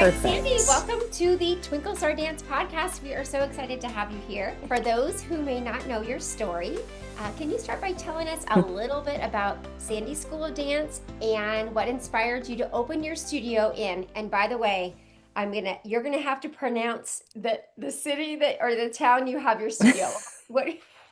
right, Perfect. Sandi, welcome to the Twinkle Star Dance podcast. We are so excited to have you here. For those who may not know your story, can you start by telling us a little bit about Sandi's School of Dance and what inspired you to open your studio in? And by the way, you're gonna have to pronounce the city that or the town you have your studio.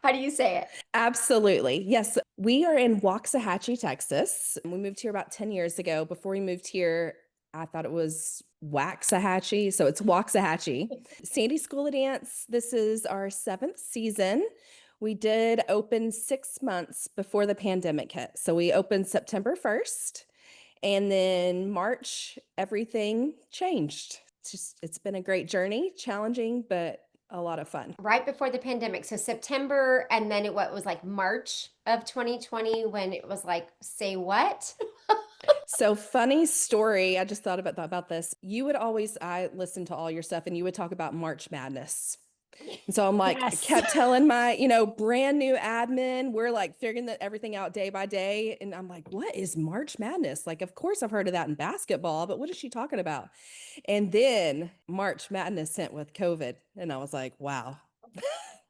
How do you say it? Absolutely. Yes. We are in Waxahachie, Texas. We moved here about 10 years ago. Before we moved here, I thought it was Waxahachie. So it's Waxahachie. Sandi School of Dance. This is our 7th season. We did open 6 months before the pandemic hit. So we opened September 1st. And then March, everything changed. It's been a great journey, challenging, but a lot of fun. Right before the pandemic. So September, and then what was like March of 2020 when it was like, say what? So funny story. I just thought about this. I listened to all your stuff and you would talk about March Madness. And so I'm like, I Yes. kept telling my, brand new admin, we're like figuring everything out day by day. And I'm like, what is March Madness? Like, of course I've heard of that in basketball, but what is she talking about? And then March Madness hit with COVID. And I was like, wow,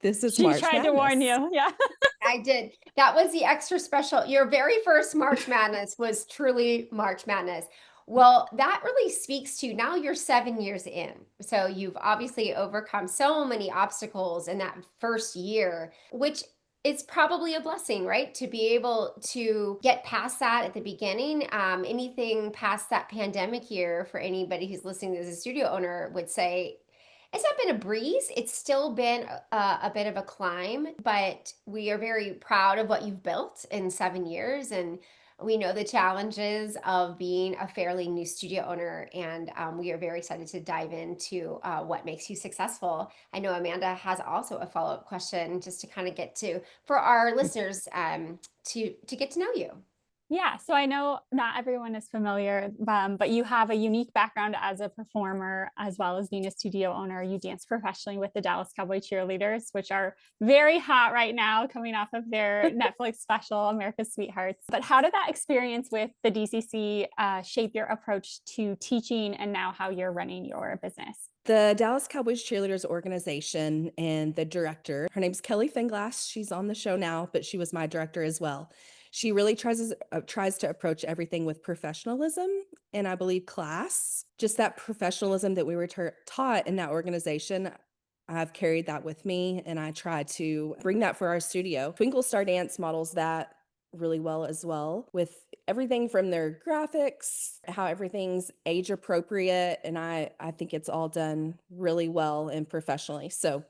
this is She March tried Madness. to warn you. Yeah. I did. That was the extra special. Your very first March Madness was truly March Madness. Well, that really speaks to now you're 7 years in. So you've obviously overcome so many obstacles in that first year, which is probably a blessing, right? To be able to get past that at the beginning. Anything past that pandemic year for anybody who's listening as a studio owner would say, it's not been a breeze. It's still been a bit of a climb, but we are very proud of what you've built in 7 years. And we know the challenges of being a fairly new studio owner. And we are very excited to dive into what makes you successful. I know Amanda has also a follow-up question just to kind of get to, for our listeners, to get to know you. Yeah. So I know not everyone is familiar, but you have a unique background as a performer, as well as being a studio owner. You dance professionally with the Dallas Cowboys Cheerleaders, which are very hot right now, coming off of their Netflix special, America's Sweethearts. But how did that experience with the DCC shape your approach to teaching and now how you're running your business? The Dallas Cowboys Cheerleaders organization and the director, her name's Kelly Finglass. She's on the show now, but she was my director as well. She really tries to approach everything with professionalism and I believe class. Just that professionalism that we were taught in that organization, I've carried that with me and I try to bring that for our studio. Twinkle Star Dance models that really well as well, with everything from their graphics, how everything's age appropriate. And I think it's all done really well and professionally. So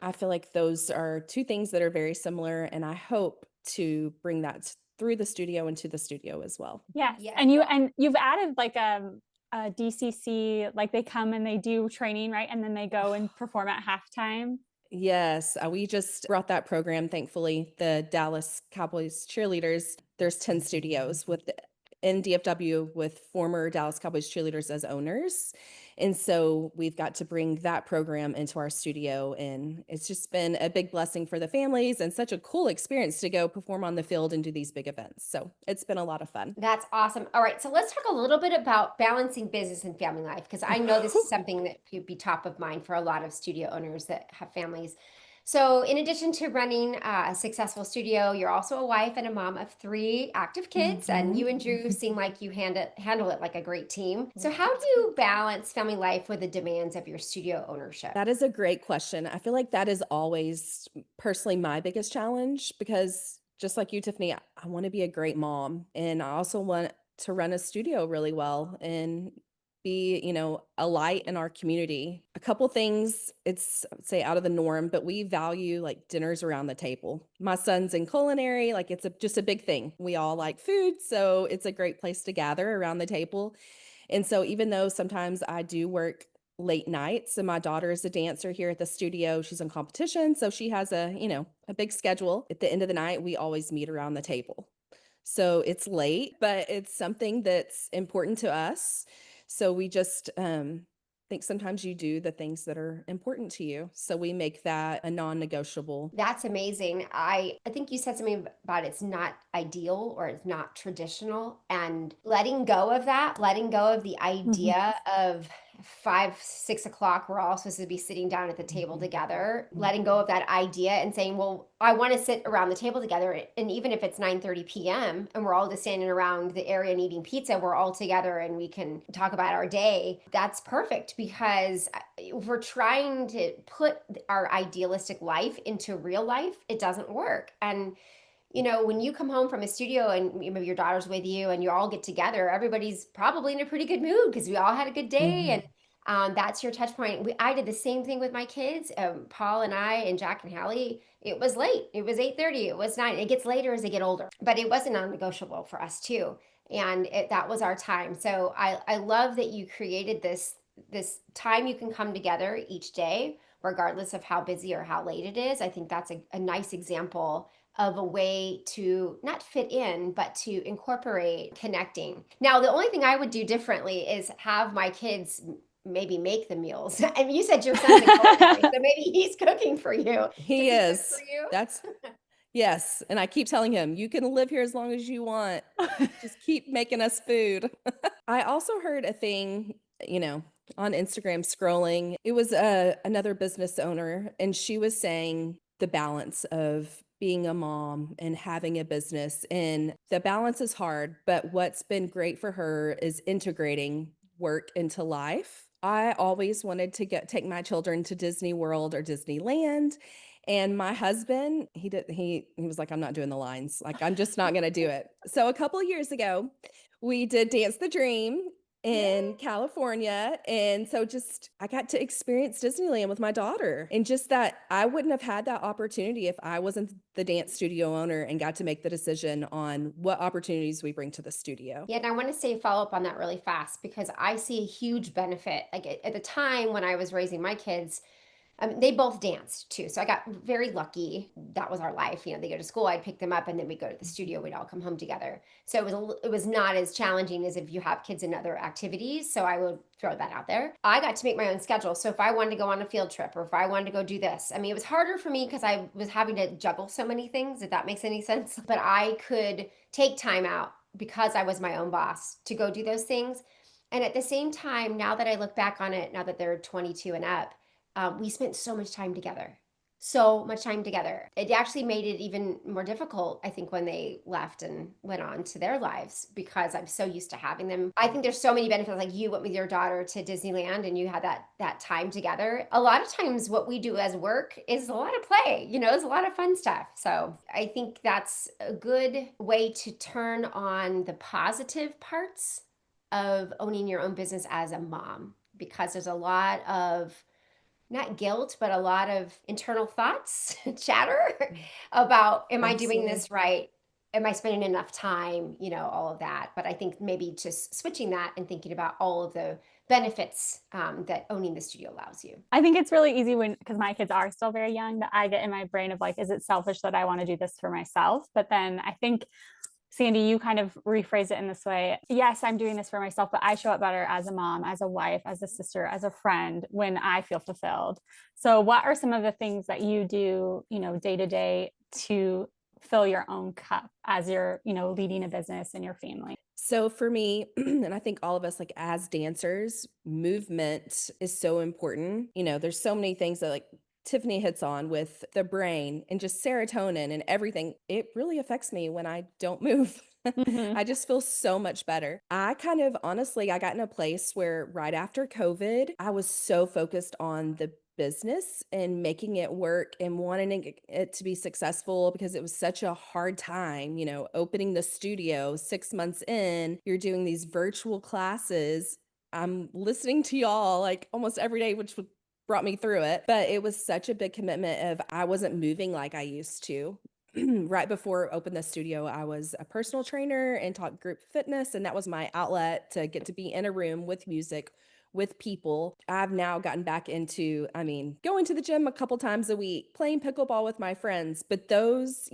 I feel like those are two things that are very similar. And I hope to bring that through the studio into the studio as well. Yes. Yeah. And you've added like a DCC, like they come and they do training, right? And then they go and perform at halftime. Yes, we just brought that program, thankfully, the Dallas Cowboys Cheerleaders. There's 10 studios in DFW with former Dallas Cowboys Cheerleaders as owners. And so we've got to bring that program into our studio. And it's just been a big blessing for the families and such a cool experience to go perform on the field and do these big events. So it's been a lot of fun. That's awesome. All right, so let's talk a little bit about balancing business and family life, because I know this is something that could be top of mind for a lot of studio owners that have families. So in addition to running a successful studio, you're also a wife and a mom of 3 active kids, and you and Drew seem like you handle it like a great team. So how do you balance family life with the demands of your studio ownership? That is a great question. I feel like that is always personally my biggest challenge because just like you, Tiffany, I want to be a great mom and I also want to run a studio really well and be, a light in our community. A couple things, it's I would say out of the norm, but we value like dinners around the table. My son's in culinary, like it's just a big thing. We all like food, so it's a great place to gather around the table. And so even though sometimes I do work late nights and my daughter is a dancer here at the studio, she's in competition, so she has a big schedule. At the end of the night, we always meet around the table. So it's late, but it's something that's important to us. So we just think sometimes you do the things that are important to you. So we make that a non-negotiable. That's amazing. I think you said something about it's not ideal or it's not traditional, and letting go of that, letting go of the idea of 5, 6 o'clock, we're all supposed to be sitting down at the table together, letting go of that idea and saying, well, I want to sit around the table together. And even if it's 9:30 p.m. and we're all just standing around the area and eating pizza, we're all together and we can talk about our day. That's perfect, because if we're trying to put our idealistic life into real life, it doesn't work. And when you come home from a studio and maybe your daughter's with you and you all get together, everybody's probably in a pretty good mood because we all had a good day. And that's your touch point. I did the same thing with my kids, Paul and I and Jack and Hallie. It was late. It was 8:30. It was 9. It gets later as they get older, but it wasn't non-negotiable for us too. And that was our time. So I love that you created this time you can come together each day, regardless of how busy or how late it is. I think that's a nice example of a way to not fit in, but to incorporate connecting. Now, the only thing I would do differently is have my kids maybe make the meals. I mean, you said your son's a culinary, so maybe he's cooking for you. Does He he cook is. for you? That's yes. And I keep telling him, you can live here as long as you want. Just keep making us food. I also heard a thing, on Instagram scrolling. It was another business owner, and she was saying the balance of being a mom and having a business. And the balance is hard, but what's been great for her is integrating work into life. I always wanted to take my children to Disney World or Disneyland. And my husband, he was like, I'm not doing the lines. Like, I'm just not going to do it. So a couple of years ago, we did Dance the Dream in California. And so I got to experience Disneyland with my daughter. And just that I wouldn't have had that opportunity if I wasn't the dance studio owner and got to make the decision on what opportunities we bring to the studio. Yeah, and I want to say follow up on that really fast, because I see a huge benefit. Like at the time when I was raising my kids, they both danced too. So I got very lucky. That was our life. They go to school, I'd pick them up, and then we'd go to the studio. We'd all come home together. So it was not as challenging as if you have kids in other activities. So I would throw that out there. I got to make my own schedule. So if I wanted to go on a field trip, or if I wanted to go do this, it was harder for me because I was having to juggle so many things, if that makes any sense. But I could take time out because I was my own boss to go do those things. And at the same time, now that I look back on it, now that they're 22 and up, we spent so much time together. So much time together. It actually made it even more difficult, I think, when they left and went on to their lives, because I'm so used to having them. I think there's so many benefits. Like you went with your daughter to Disneyland and you had that time together. A lot of times what we do as work is a lot of play, it's a lot of fun stuff. So I think that's a good way to turn on the positive parts of owning your own business as a mom, because there's a lot of not guilt, but a lot of internal thoughts, chatter about, am I doing Absolutely. this right? Am I spending enough time? All of that. But I think maybe just switching that and thinking about all of the benefits that owning the studio allows you. I think it's really easy because my kids are still very young, that I get in my brain of like, is it selfish that I want to do this for myself? But then I think, Sandi, you kind of rephrase it in this way. Yes, I'm doing this for myself, but I show up better as a mom, as a wife, as a sister, as a friend when I feel fulfilled. So what are some of the things that you do, day to day to fill your own cup as you're, leading a business and your family? So for me, and I think all of us, like as dancers, movement is so important. There's so many things that like Tiffany hits on with the brain and just serotonin and everything. It really affects me when I don't move. Mhm. I just feel so much better. I got in a place where right after COVID, I was so focused on the business and making it work and wanting it to be successful, because it was such a hard time, opening the studio 6 months in, you're doing these virtual classes. I'm listening to y'all like almost every day, which brought me through it. But it was such a big commitment of I wasn't moving like I used to. Right before I opened the studio, I was a personal trainer and taught group fitness, and that was my outlet to get to be in a room with music, with people. I've now gotten back into, going to the gym a couple times a week, playing pickleball with my friends. But those,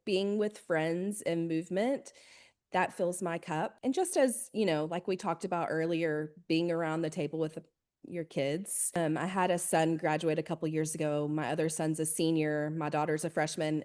being with friends and movement, that fills my cup. And just as, like we talked about earlier, being around the table with your kids. I had a son graduate a couple years ago. My other son's a senior. My daughter's a freshman.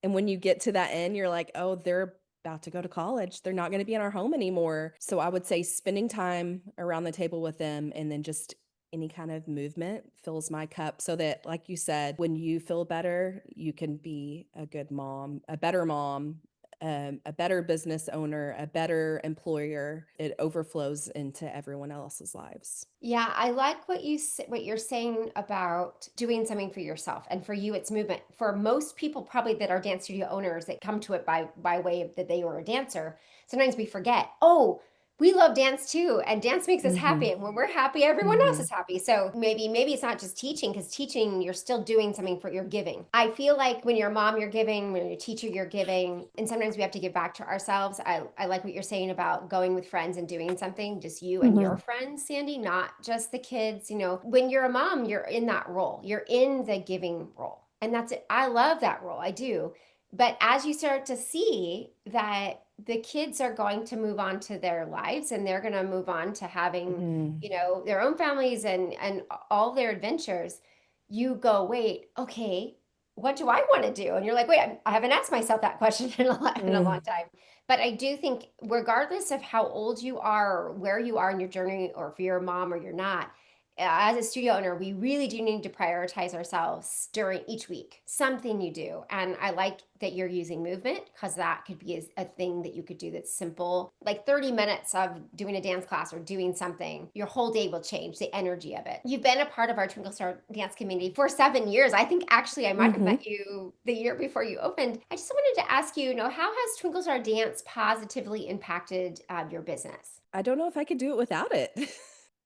And when you get to that end, you're like, oh, they're about to go to college. They're not going to be in our home anymore. So I would say spending time around the table with them, and then just any kind of movement fills my cup, so that, like you said, when you feel better, you can be a good mom, a better mom, a better business owner, a better employer. It overflows into everyone else's lives. Yeah, I like what you're saying about doing something for yourself, and for you it's movement. For most people probably that are dance studio owners that come to it by way of that they were a dancer, sometimes we forget, oh, we love dance too, and dance makes us happy, and when we're happy, everyone else is happy. So maybe it's not just teaching, because teaching, you're still doing something for your giving. I feel like when you're a mom, you're giving, when you're a teacher, you're giving, and sometimes we have to give back to ourselves. I like what you're saying about going with friends and doing something, just you and your friends, Sandy, not just the kids. When you're a mom, you're in that role, you're in the giving role, and that's it. I love that role, I do. But as you start to see that the kids are going to move on to their lives, and they're going to move on to having, Mhm. their own families and all their adventures, you go, wait, okay, what do I want to do? And you're like, wait, I haven't asked myself that question in a long Mm. time. But I do think, regardless of how old you are, or where you are in your journey, or if you're a mom or you're not, as a studio owner, we really do need to prioritize ourselves during each week, something you do. And I like that you're using movement, because that could be a thing that you could do that's simple, like 30 minutes of doing a dance class or doing something. Your whole day will change, the energy of it. You've been a part of our Twinkle Star dance community for 7 years. I think actually I might have Mhm. met you the year before you opened. I just wanted to ask you, how has Twinkle Star Dance positively impacted your business? I don't know if I could do it without it.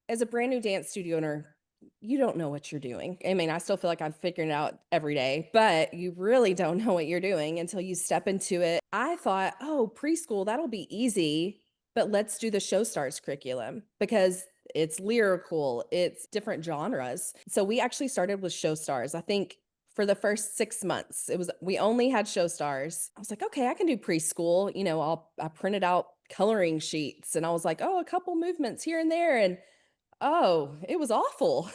As a brand new dance studio owner, you don't know what you're doing. I mean, I still feel like I'm figuring it out every day, but you really don't know what you're doing until you step into it. I thought, oh, preschool, that'll be easy, but let's do the Show Stars curriculum, because it's lyrical, it's different genres. So we actually started with Show Stars. I think for the first 6 months, we only had Show Stars. I was like, okay, I can do preschool. I printed out coloring sheets, and I was like, oh, a couple movements here and there. And oh, it was awful.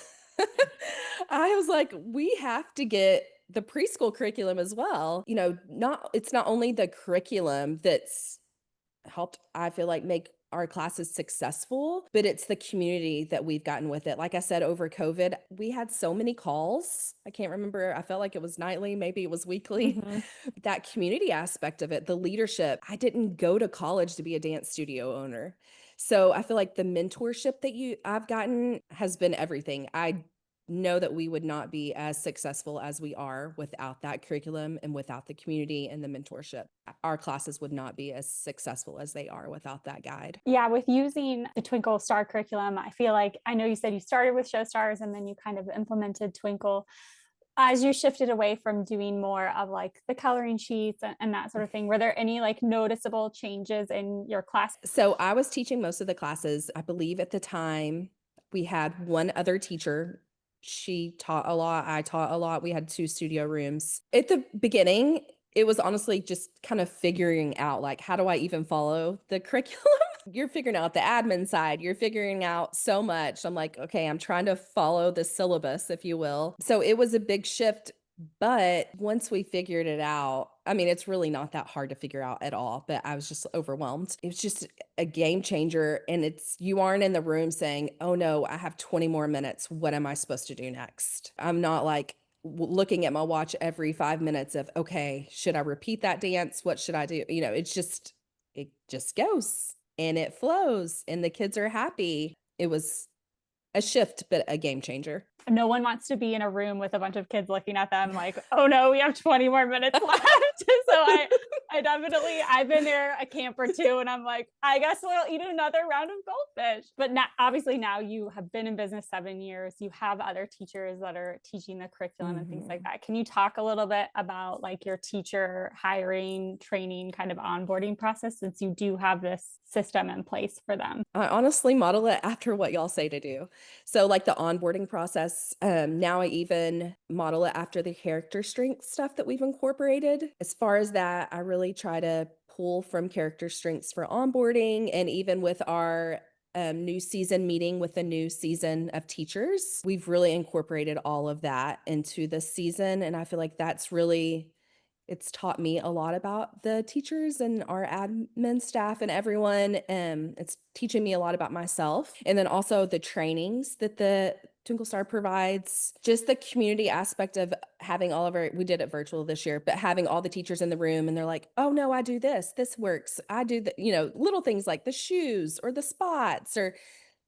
I was like, we have to get the preschool curriculum as well. It's not only the curriculum that's helped, I feel like, make our classes successful, but it's the community that we've gotten with it. Like I said, over COVID, we had so many calls. I can't remember. I felt like it was nightly, maybe it was weekly. Mhm. That community aspect of it, the leadership. I didn't go to college to be a dance studio owner. So I feel like the mentorship that I've gotten has been everything. I know that we would not be as successful as we are without that curriculum and without the community and the mentorship. Our classes would not be as successful as they are without that guide. Yeah, with using the Twinkle Star curriculum, I feel like, I know you said you started with Show Stars and then you kind of implemented Twinkle. As you shifted away from doing more of like the coloring sheets and that sort of thing, were there any like noticeable changes in your class? So I was teaching most of the classes. I believe at the time we had one other teacher. She taught a lot. I taught a lot. We had 2 studio rooms. At the beginning, it was honestly just kind of figuring out, like, how do I even follow the curriculum? You're figuring out the admin side. You're figuring out so much. I'm like, okay, I'm trying to follow the syllabus, if you will. So it was a big shift. But once we figured it out, I mean, it's really not that hard to figure out at all, but I was just overwhelmed. It was just a game changer. And you aren't in the room saying, oh no, I have 20 more minutes. What am I supposed to do next? I'm not like looking at my watch every 5 minutes of, okay, should I repeat that dance? What should I do? It just goes and it flows and the kids are happy. It was a shift, but a game changer. No one wants to be in a room with a bunch of kids looking at them like, oh no, we have 20 more minutes left. So I definitely, I've been there a camp or two and I'm like, I guess we'll eat another round of goldfish. But now, obviously now you have been in business 7 years. You have other teachers that are teaching the curriculum and things like that. Can you talk a little bit about like your teacher hiring, training, kind of onboarding process, since you do have this system in place for them? I honestly model it after what y'all say to do. So, like the onboarding process, now I even model it after the character strength stuff that we've incorporated. As far as that, I really try to pull from character strengths for onboarding, and even with our new season meeting with a new season of teachers, we've really incorporated all of that into the season. And I feel like that's really It's taught me a lot about the teachers and our admin staff and everyone. It's teaching me a lot about myself. And then also the trainings that the Twinkle Star provides, just the community aspect of having all of we did it virtual this year, but having all the teachers in the room and they're like, oh no, I do this works. I do the, little things like the shoes or the spots or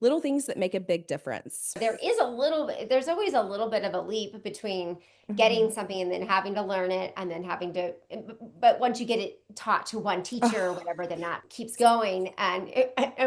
little things that make a big difference. There's always a little bit of a leap between getting something and then having to learn it and then having to, but once you get it taught to one teacher or whatever, then that keeps going. And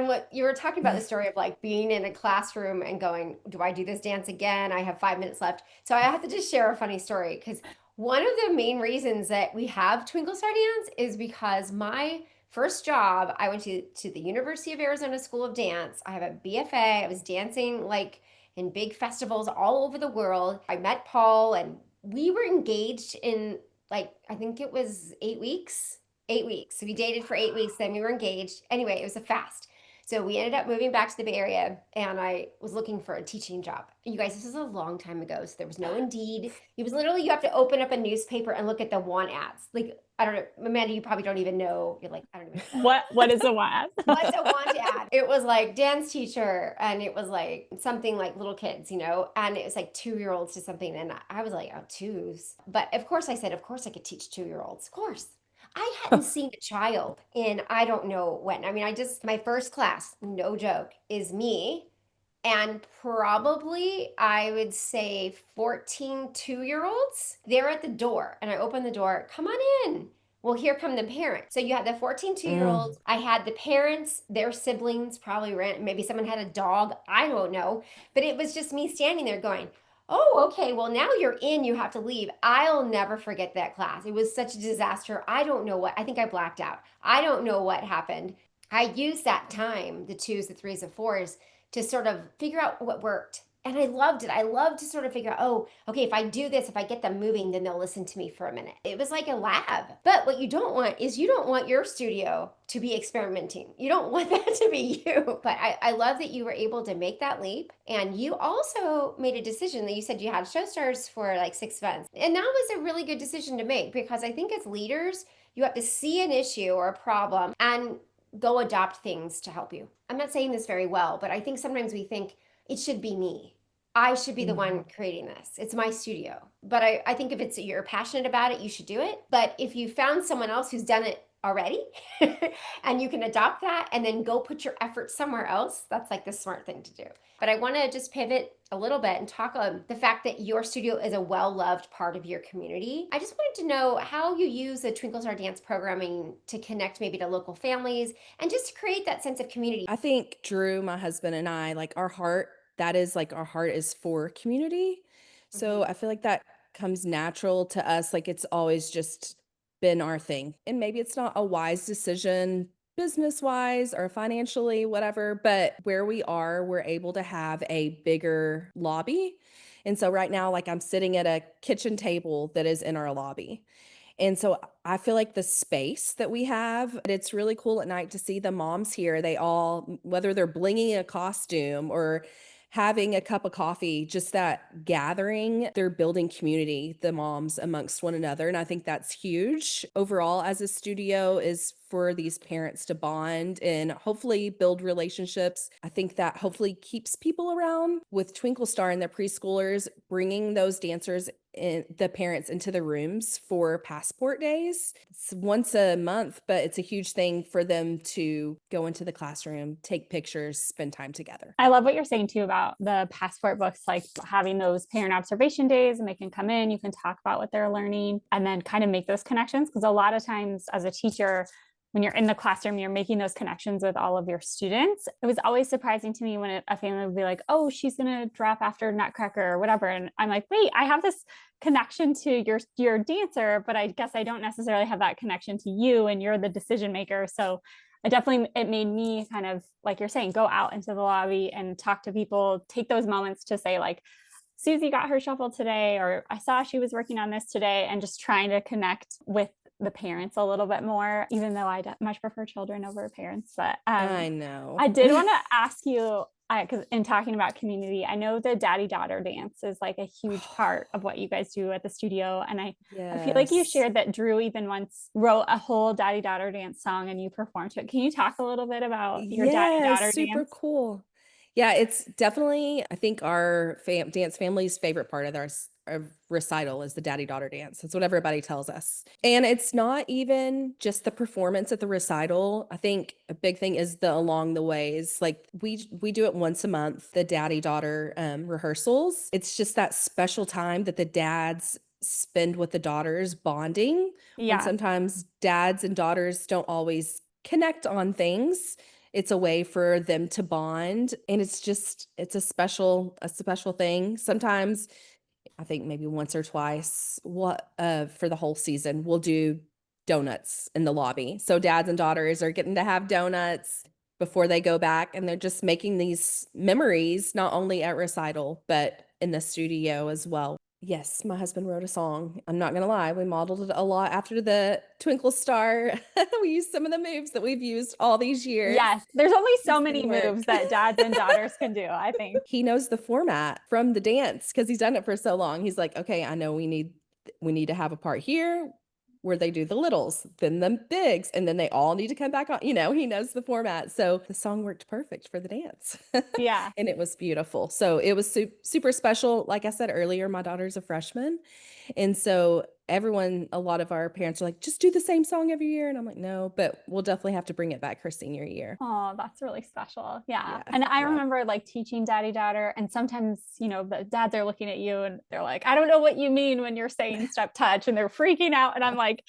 what you were talking about, the story of like being in a classroom and going, do I do this dance again? I have 5 minutes left. So I have to just share a funny story, because one of the main reasons that we have Twinkle Star Dance is because my first job, I went to the University of Arizona School of Dance. I have a BFA. I was dancing like in big festivals all over the world. I met Paul and we were engaged in like, I think it was 8 weeks. 8 weeks. So we dated for 8 weeks, then we were engaged. Anyway, it was a fast. So we ended up moving back to the Bay Area and I was looking for a teaching job. You guys, this is a long time ago. So there was no Indeed. It was literally, you have to open up a newspaper and look at the want ads. Like, I don't know, Amanda, you probably don't even know. You're like, I don't even know. What is a want ad? What's a want ad? It was like dance teacher and it was like something like little kids, and it was like 2-year-olds to something. And I was like, oh, twos. But of course I said, of course I could teach 2-year-olds. Of course. I hadn't seen a child in I don't know when. I mean, my first class, no joke, is me and probably I would say 14 2-year-olds. They're at the door and I open the door, come on in. Well, here come the parents. So you had the 14 2-year-olds. I had the parents, their siblings probably ran, maybe someone had a dog. I don't know. But it was just me standing there going, oh, okay, well, now you're in, you have to leave. I'll never forget that class. It was such a disaster. I think I blacked out. I don't know what happened. I used that time, the 2s, the 3s, the 4s, to sort of figure out what worked. And I loved it. I loved to sort of figure out, oh, okay, if I do this, if I get them moving, then they'll listen to me for a minute. It was like a lab. But what you don't want is you don't want your studio to be experimenting. You don't want that to be you. But I love that you were able to make that leap. And you also made a decision that you said you had show stars for like 6 months. And that was a really good decision to make, because I think as leaders, you have to see an issue or a problem and go adopt things to help you. I'm not saying this very well, but I think sometimes we think it should be me. I should be the one creating this. It's my studio. But I think if you're passionate about it, you should do it. But if you found someone else who's done it already and you can adopt that and then go put your effort somewhere else, that's like the smart thing to do. But I want to just pivot a little bit and talk on the fact that your studio is a well-loved part of your community. I just wanted to know how you use the Twinkle Star Dance programming to connect maybe to local families and just to create that sense of community. I think Drew, my husband, and I, like our heart is for community. So I feel like that comes natural to us. Like it's always just been our thing. And maybe it's not a wise decision business wise or financially, whatever, but where we are, we're able to have a bigger lobby. And so right now, like I'm sitting at a kitchen table that is in our lobby. And so I feel like the space that we have, it's really cool at night to see the moms here. They all, whether they're blinging a costume or having a cup of coffee, just that gathering, they're building community, the moms amongst one another. And I think that's huge overall as a studio, is for these parents to bond and hopefully build relationships. I think that hopefully keeps people around. With Twinkle Star and the preschoolers, bringing those dancers and the parents into the rooms for passport days. It's once a month, but it's a huge thing for them to go into the classroom, take pictures, spend time together. I love what you're saying too about the passport books, like having those parent observation days and they can come in, you can talk about what they're learning and then kind of make those connections. Because a lot of times as a teacher, when you're in the classroom, you're making those connections with all of your students. It was always surprising to me when a family would be like, oh, she's going to drop after Nutcracker or whatever. And I'm like, wait, I have this connection to your dancer, but I guess I don't necessarily have that connection to you and you're the decision maker. So it made me kind of, like you're saying, go out into the lobby and talk to people, take those moments to say like, Susie got her shuffle today, or I saw she was working on this today, and just trying to connect with the parents a little bit more, even though I much prefer children over parents. But I know. I did want to ask you, because in talking about community, I know the daddy daughter dance is like a huge part of what you guys do at the studio. And I feel like you Yes. shared that Drew even once wrote a whole daddy daughter dance song and you performed to it. Can you talk a little bit about your daddy Yeah, daughter super dance? cool. Yeah, it's definitely, I think our dance family's favorite part of our recital is the daddy daughter dance. That's what everybody tells us. And it's not even just the performance at the recital. I think a big thing is the along the ways. Like we do it once a month, the daddy daughter rehearsals. It's just that special time that the dads spend with the daughters bonding when Yeah. sometimes dads and daughters don't always connect on things. It's a way for them to bond, and it's a special thing. Sometimes I think maybe once or twice for the whole season we'll do donuts in the lobby. So dads and daughters are getting to have donuts before they go back, and they're just making these memories not only at recital but in the studio as well. Yes, my husband wrote a song. I'm not gonna lie, we modeled it a lot after the Twinkle Star. We used some of the moves that we've used all these years. Yes. There's only so It's many gonna work. moves that dads and daughters can do, I think. He knows the format from the dance because he's done it for so long. He's like, okay, I know we need to have a part here where they do the littles, then the bigs, and then they all need to come back on. He knows the format. So the song worked perfect for the dance. Yeah. And it was beautiful. So it was super special. Like I said earlier, my daughter's a freshman. And so a lot of our parents are like, just do the same song every year. And I'm like, no, but we'll definitely have to bring it back her senior year. Oh, that's really special. Yeah. Yeah, And I yeah. remember like teaching daddy daughter, and sometimes, the dads are looking at you and they're like, I don't know what you mean when you're saying step touch, and they're freaking out. And I'm like,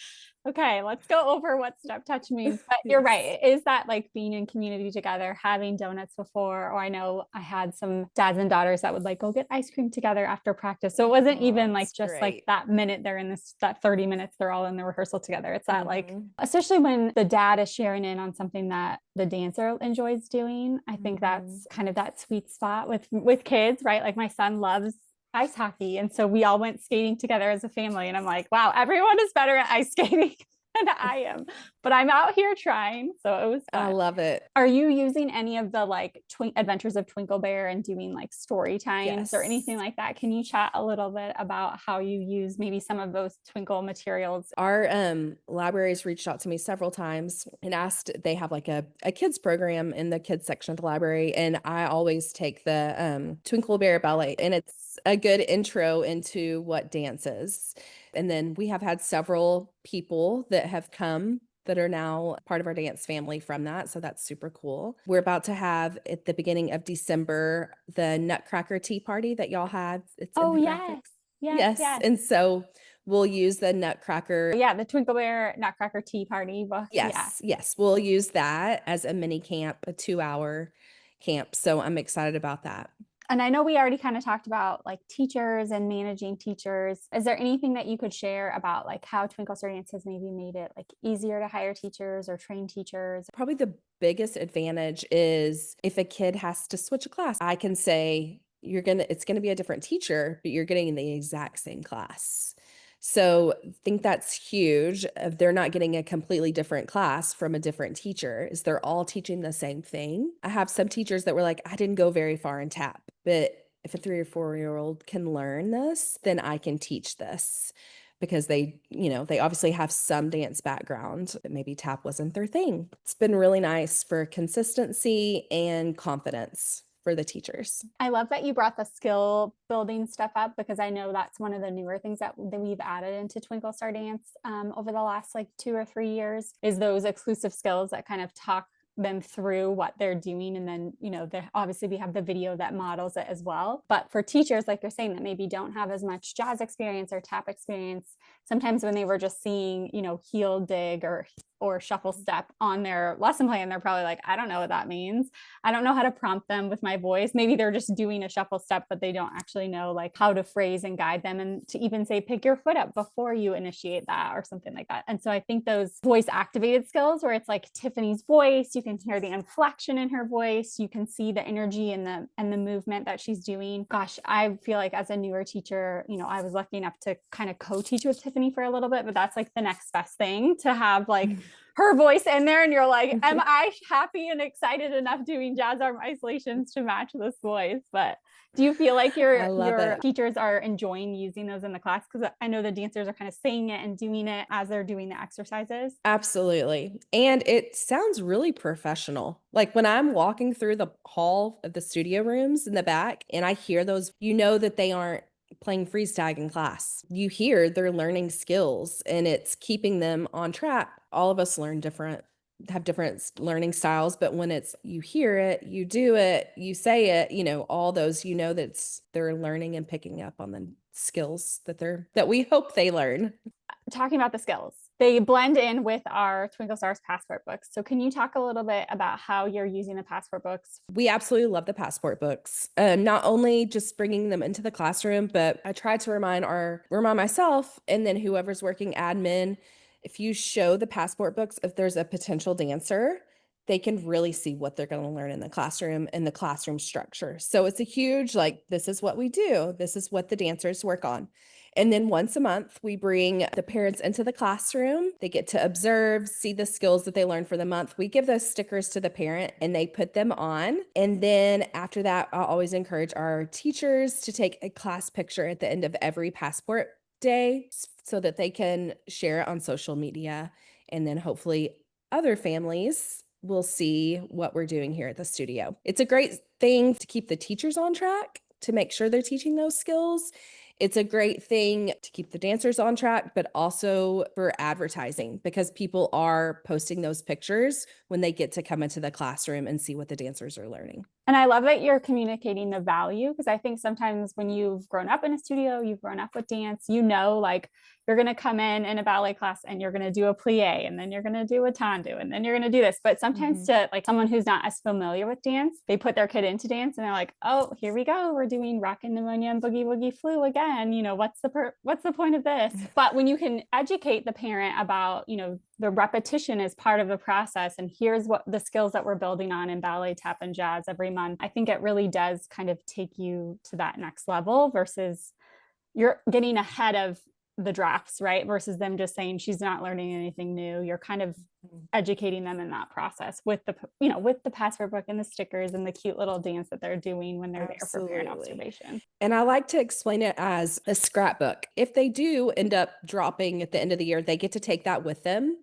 okay, let's go over what step touch means. But you're right. It is that like being in community together, having donuts before, or I know I had some dads and daughters that would like go get ice cream together after practice. So it wasn't even like That's just like great. that minute they're in that 30 minutes, they're all in the rehearsal together. It's that like, Mhm. especially when the dad is sharing in on something that the dancer enjoys doing. I think that's kind of that sweet spot with kids, right? Like my son loves ice hockey. And so we all went skating together as a family. And I'm like, wow, everyone is better at ice skating than I am, but I'm out here trying. So it was I fun. love it. Are you using any of the like Adventures of Twinkle Bear and doing like story times or anything Yes. like that? Can you chat a little bit about how you use maybe some of those Twinkle materials? Our libraries reached out to me several times and asked, they have like a kids program in the kids section of the library. And I always take the Twinkle Bear Ballet, and it's a good intro into what dance is. And then we have had several people that have come that are now part of our dance family from that. So that's super cool. We're about to have at the beginning of December the Nutcracker Tea Party that y'all had. It's in Oh, the yes. graphics. Yes. Yes. Yes. And so we'll use the Nutcracker. Yeah. The Twinkle Bear Nutcracker Tea Party book. Yeah. Yes. We'll use that as a mini camp, a 2-hour camp. So I'm excited about that. And I know we already kind of talked about like teachers and managing teachers. Is there anything that you could share about like how Twinkle Star Dance has maybe made it like easier to hire teachers or train teachers? Probably the biggest advantage is if a kid has to switch a class, I can say it's going to be a different teacher, but you're getting in the exact same class. So I think that's huge. They're not getting a completely different class from a different teacher, is they're all teaching the same thing. I have some teachers that were like, I didn't go very far in tap, but if a 3 or 4-year-old can learn this, then I can teach this, because they obviously have some dance background, but maybe tap wasn't their thing. It's been really nice for consistency and confidence for the teachers. I love that you brought the skill building stuff up, because I know that's one of the newer things that we've added into Twinkle Star Dance over the last like 2 or 3 years, is those exclusive skills that kind of talk them through what they're doing. And then, obviously we have the video that models it as well. But for teachers, like you're saying, that maybe don't have as much jazz experience or tap experience, sometimes when they were just seeing, heel dig or shuffle step on their lesson plan, they're probably like, I don't know what that means. I don't know how to prompt them with my voice. Maybe they're just doing a shuffle step, but they don't actually know like how to phrase and guide them, and to even say, pick your foot up before you initiate that or something like that. And so I think those voice activated skills, where it's like Tiffany's voice, you can hear the inflection in her voice, you can see the energy and the movement that she's doing. Gosh, I feel like as a newer teacher, I was lucky enough to kind of co-teach with Tiffany for a little bit, but that's like the next best thing, to have like her voice in there and you're like, am I happy and excited enough doing jazz arm isolations to match this voice? But do you feel like I love your it. teachers are enjoying using those in the class? Because I know the dancers are kind of saying it and doing it as they're doing the exercises. Absolutely. And it sounds really professional. Like when I'm walking through the hall of the studio rooms in the back and I hear those, you know that they aren't playing freeze tag in class. You hear they're learning skills and it's keeping them on track. All of us have different learning styles, but when it's you hear it, you do it, you say it, all those, they're learning and picking up on the skills that we hope they learn. Talking about the skills, they blend in with our Twinkle Stars passport books. So can you talk a little bit about how you're using the passport books? We absolutely love the passport books. Not only just bringing them into the classroom, but I try to remind myself and then whoever's working admin, if you show the passport books, if there's a potential dancer, they can really see what they're going to learn in the classroom and the classroom structure. So it's a huge, like, this is what we do. This is what the dancers work on. And then once a month, we bring the parents into the classroom. They get to observe, see the skills that they learned for the month. We give those stickers to the parent and they put them on. And then after that, I always encourage our teachers to take a class picture at the end of every passport day so that they can share it on social media. And then hopefully other families will see what we're doing here at the studio. It's a great thing to keep the teachers on track, to make sure they're teaching those skills. It's a great thing to keep the dancers on track, but also for advertising because people are posting those pictures when they get to come into the classroom and see what the dancers are learning. And I love that you're communicating the value because I think sometimes when you've grown up in a studio, you've grown up with dance, like you're going to come in a ballet class and you're going to do a plie and then you're going to do a tendu and then you're going to do this. But sometimes to like someone who's not as familiar with dance, they put their kid into dance and they're like, oh, here we go. We're doing rockin' pneumonia and boogie woogie flu again. What's the point of this? But when you can educate the parent about, the repetition is part of the process and here's what the skills that we're building on in ballet, tap, and jazz every month, I think it really does kind of take you to that next level versus you're getting ahead of the drafts, right? Versus them just saying she's not learning anything new. You're kind of educating them in that process with the passport book and the stickers and the cute little dance that they're doing when they're there for parent observation. And I like to explain it as a scrapbook. If they do end up dropping at the end of the year, they get to take that with them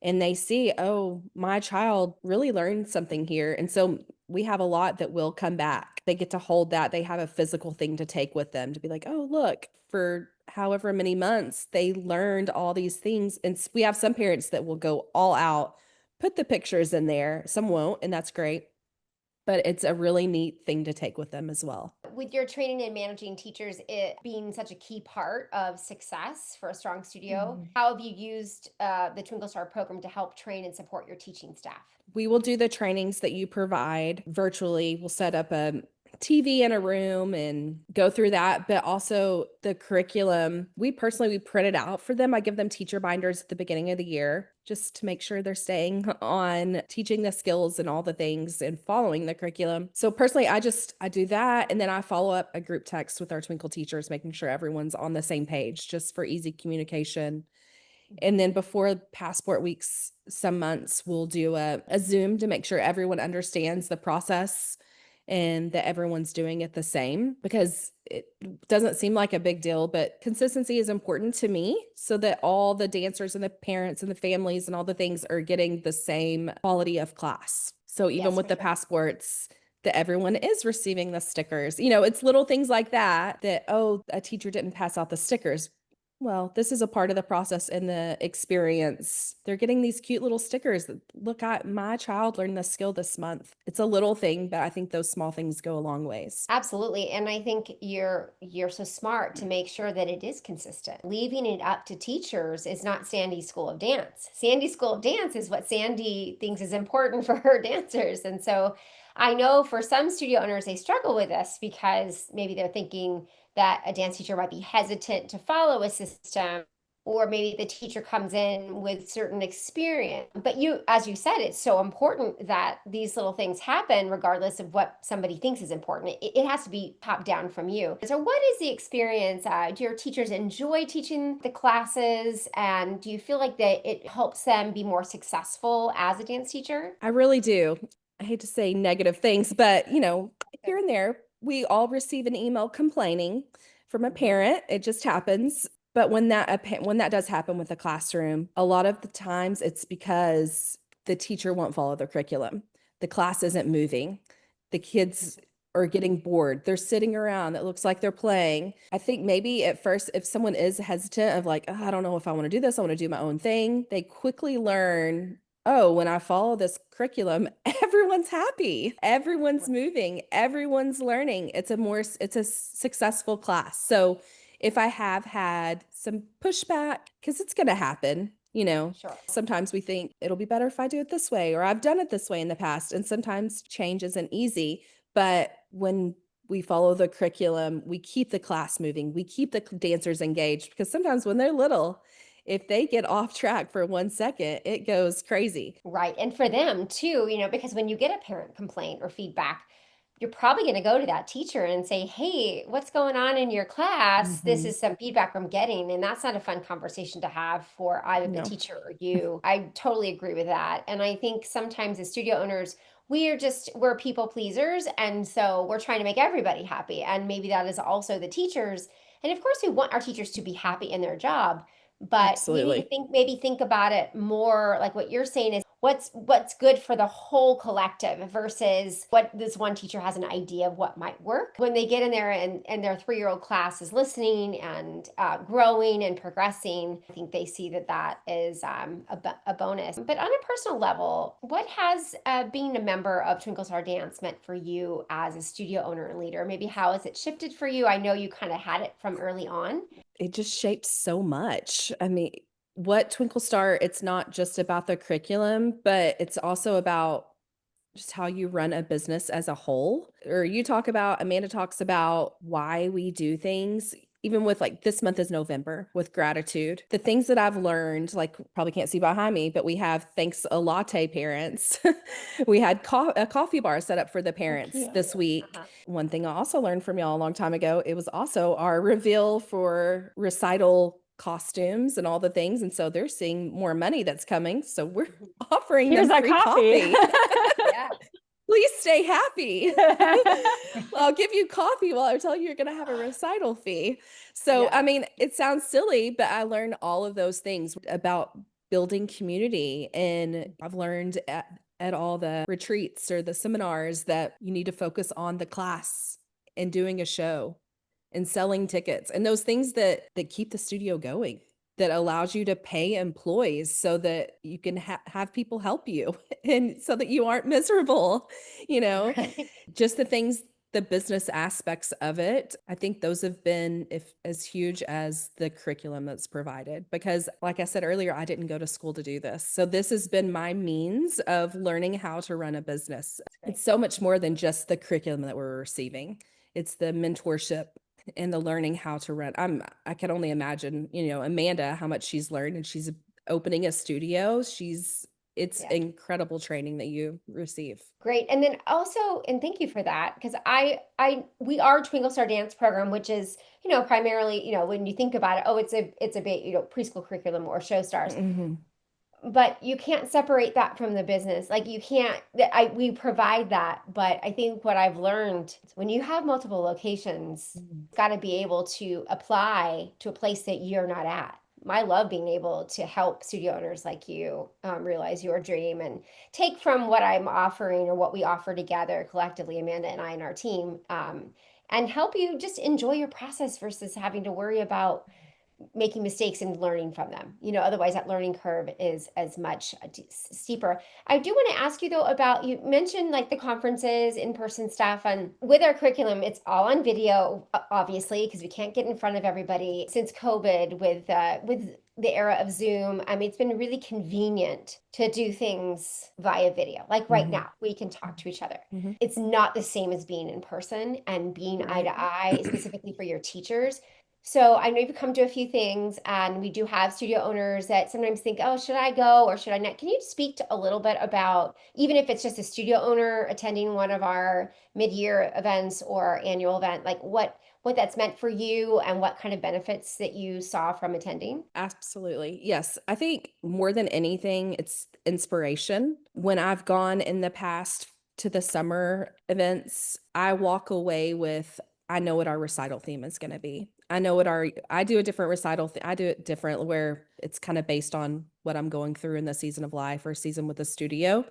and they see, oh, my child really learned something here. And so we have a lot that will come back. They get to hold that. They have a physical thing to take with them to be like, oh, look, for however many months, they learned all these things. And we have some parents that will go all out, put the pictures in there. Some won't, and that's great. But it's a really neat thing to take with them as well. With your training and managing teachers, it being such a key part of success for a strong studio, how have you used the Twinkle Star program to help train and support your teaching staff? We will do the trainings that you provide virtually. We'll set up a TV in a room and go through that, but also the curriculum. We print it out for them. I give them teacher binders at the beginning of the year just to make sure they're staying on teaching the skills and all the things and following the curriculum. So personally, I do that. And then I follow up a group text with our Twinkle teachers, making sure everyone's on the same page just for easy communication. And then before passport weeks, some months we'll do a Zoom to make sure everyone understands the process and that everyone's doing it the same, because it doesn't seem like a big deal, but consistency is important to me so that all the dancers and the parents and the families and all the things are getting the same quality of class. So even with the passports, that everyone is receiving the stickers. It's little things like that, oh, a teacher didn't pass out the stickers. Well, this is a part of the process and the experience. They're getting these cute little stickers that look at my child learned this skill this month. It's a little thing, but I think those small things go a long ways. Absolutely. And I think you're so smart to make sure that it is consistent. Leaving it up to teachers is not Sandi's School of Dance. Sandi's School of Dance is what Sandi thinks is important for her dancers. And so I know for some studio owners, they struggle with this because maybe they're thinking that a dance teacher might be hesitant to follow a system or maybe the teacher comes in with certain experience. But as you said, it's so important that these little things happen regardless of what somebody thinks is important. It has to be top down from you. So what is the experience? Do your teachers enjoy teaching the classes? And do you feel like that it helps them be more successful as a dance teacher? I really do. I hate to say negative things, but here and there, we all receive an email complaining from a parent. It just happens. But when that does happen with a classroom, a lot of the times it's because the teacher won't follow the curriculum. The class isn't moving. The kids are getting bored. They're sitting around. It looks like they're playing. I think maybe at first, if someone is hesitant of like, oh, I don't know if I want to do this, I want to do my own thing, they quickly learn, oh, when I follow this curriculum, everyone's happy, everyone's moving, everyone's learning. It's a successful class. So if I have had some pushback, because it's going to happen, Sure. sometimes we think it'll be better if I do it this way, or I've done it this way in the past. And sometimes change isn't easy. But when we follow the curriculum, we keep the class moving, we keep the dancers engaged, because sometimes when they're little, if they get off track for 1 second, it goes crazy. Right. And for them too, because when you get a parent complaint or feedback, you're probably going to go to that teacher and say, hey, what's going on in your class? This is some feedback I'm getting. And that's not a fun conversation to have for either the No. teacher or you. I totally agree with that. And I think sometimes as studio owners, we're people pleasers. And so we're trying to make everybody happy. And maybe that is also the teachers. And of course, we want our teachers to be happy in their job. But we need Absolutely. to maybe think about it more like what you're saying is what's good for the whole collective versus what this one teacher has an idea of what might work. When they get in there and their 3-year-old class is listening and growing and progressing, I think they see that is a bonus. But on a personal level, what has being a member of Twinkle Star Dance meant for you as a studio owner and leader? Maybe how has it shifted for you? I know you kind of had it from early on. It just shaped so much. I mean, what Twinkle Star, it's not just about the curriculum, but it's also about just how you run a business as a whole. Or Amanda talks about why we do things, even with like this month is November with gratitude. The things that I've learned, like probably can't see behind me, but we have thanks a latte parents. We had a coffee bar set up for the parents cute. this week. One thing I also learned from y'all a long time ago, it was also our reveal for recital costumes and all the things. And so they're seeing more money that's coming. So we're offering Here's them a free coffee. Yeah. Please stay happy. I'll give you coffee while I tell you you're going to have a recital fee. So, Yeah. I mean, it sounds silly, but I learned all of those things about building community. And I've learned at all the retreats or the seminars that you need to focus on the class and doing a show and selling tickets and those things that keep the studio going, that allows you to pay employees so that you can have people help you and so that you aren't miserable, Right. just the business aspects of it. I think those have been as huge as the curriculum that's provided, because like I said earlier, I didn't go to school to do this. So this has been my means of learning how to run a business. It's so much more than just the curriculum that we're receiving. It's the mentorship and the learning how to run. I can only imagine, Amanda, how much she's learned, and she's opening a studio. It's Yeah. incredible training that you receive. Great. And then also, and thank you for that, because we are Twinkle Star Dance Program, which is, primarily, when you think about it, oh, it's a bit, preschool curriculum or show stars. Mm-hmm. But you can't separate that from the business. Like you can't, we provide that. But I think what I've learned is when you have multiple locations, you've got to be able to apply to a place that you're not at. I love being able to help studio owners like you realize your dream and take from what I'm offering or what we offer together collectively, Amanda and I and our team, and help you just enjoy your process versus having to worry about making mistakes and learning from them. Otherwise that learning curve is as much steeper. I do want to ask you though about, you mentioned like the conferences, in-person stuff, and with our curriculum, it's all on video, obviously, because we can't get in front of everybody since COVID with the era of Zoom. I mean, it's been really convenient to do things via video. Like right now, we can talk to each other. Mm-hmm. It's not the same as being in person and being eye to eye, specifically for your teachers. So I know you've come to a few things, and we do have studio owners that sometimes think, oh, should I go or should I not? Can you speak to a little bit about, even if it's just a studio owner attending one of our mid-year events or annual event, like what that's meant for you and what kind of benefits that you saw from attending? Absolutely. Yes. I think more than anything, it's inspiration. When I've gone in the past to the summer events, I walk away with, I know what our recital theme is going to be. I know what I do a different recital. I do it different where it's kind of based on what I'm going through in the season of life or season with the studio.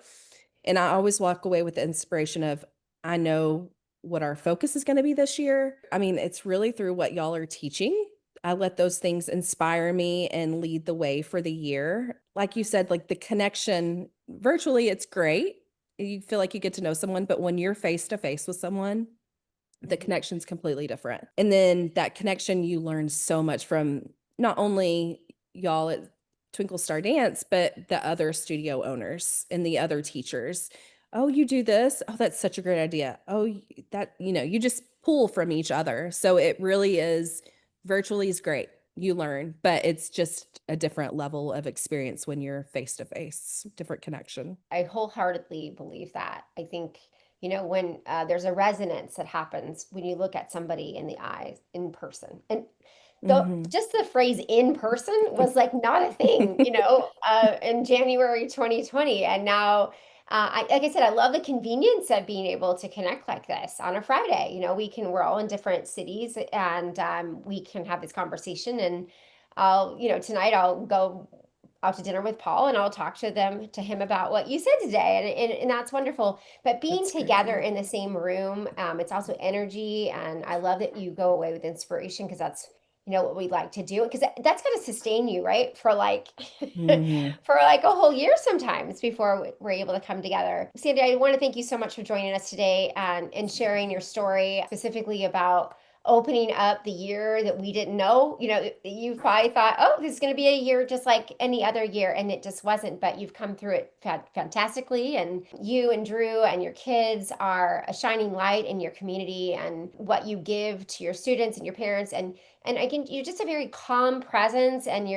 And I always walk away with the inspiration of, I know what our focus is going to be this year. I mean, it's really through what y'all are teaching. I let those things inspire me and lead the way for the year. Like you said, like the connection virtually, it's great. You feel like you get to know someone, but when you're face to face with someone, the connection's completely different. And then that connection, you learn so much from not only y'all at Twinkle Star Dance, but the other studio owners and the other teachers. Oh, you do this. Oh, that's such a great idea. Oh, that, you just pull from each other. So it really is, virtually is great. You learn, but it's just a different level of experience when you're face to face, different connection. I wholeheartedly believe that. I think, when there's a resonance that happens when you look at somebody in the eyes in person. And Mhm. just the phrase in person was like not a thing, in January 2020. And now, like I said, I love the convenience of being able to connect like this on a Friday. We're all in different cities, and we can have this conversation. And tonight I'll go out to dinner with Paul, and I'll talk to him about what you said today. And that's wonderful. But being That's great. together in the same room, it's also energy. And I love that you go away with inspiration, because that's what we like to do, because that's going to sustain you, right, for like Mhm. for like a whole year sometimes before we're able to come together. Sandi, I want to thank you so much for joining us today and sharing your story, specifically about opening up the year that we didn't know. You probably thought, oh, this is going to be a year just like any other year, and it just wasn't. But you've come through it fantastically, and you and Drew and your kids are a shining light in your community, and what you give to your students and your parents. And you're just a very calm presence, and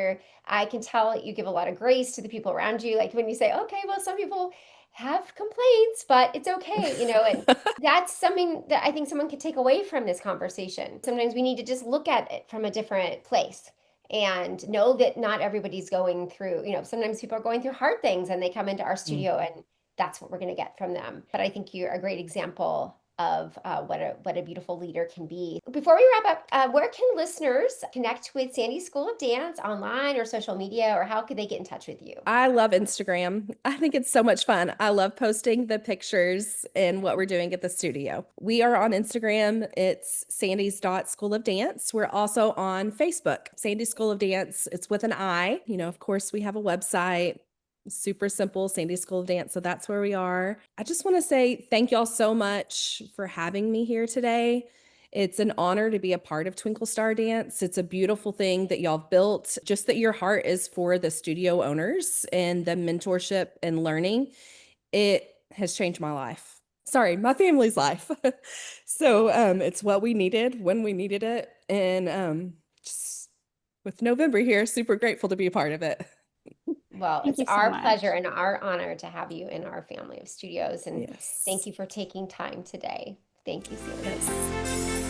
I can tell you give a lot of grace to the people around you. Like when you say, okay, well, some people have complaints, but it's okay, and that's something that I think someone could take away from this conversation. Sometimes we need to just look at it from a different place and know that not everybody's going through, sometimes people are going through hard things, and they come into our Mm. studio, and that's what we're going to get from them. But I think you're a great example of what a beautiful leader can be. Before we wrap up, where can listeners connect with Sandi's School of Dance, online or social media, or how could they get in touch with you? I love Instagram. I think it's so much fun. I love posting the pictures and what we're doing at the studio. We are on Instagram. It's Sandi's School of Dance. We're also on Facebook, Sandi's School of Dance. It's with an I. Of course, we have a website. Super simple, Sandi's School of Dance. So that's where we are. I just want to say thank y'all so much for having me here today. It's an honor to be a part of Twinkle Star Dance. It's a beautiful thing that y'all built, just that your heart is for the studio owners and the mentorship and learning. It has changed my life. Sorry, my family's life. So it's what we needed when we needed it. And just with November here, super grateful to be a part of it. Well, Thank it's you so our much. pleasure and our honor to have you in our family of studios. And thank Yes. you for taking time today. Thank you, Sandy. Yes.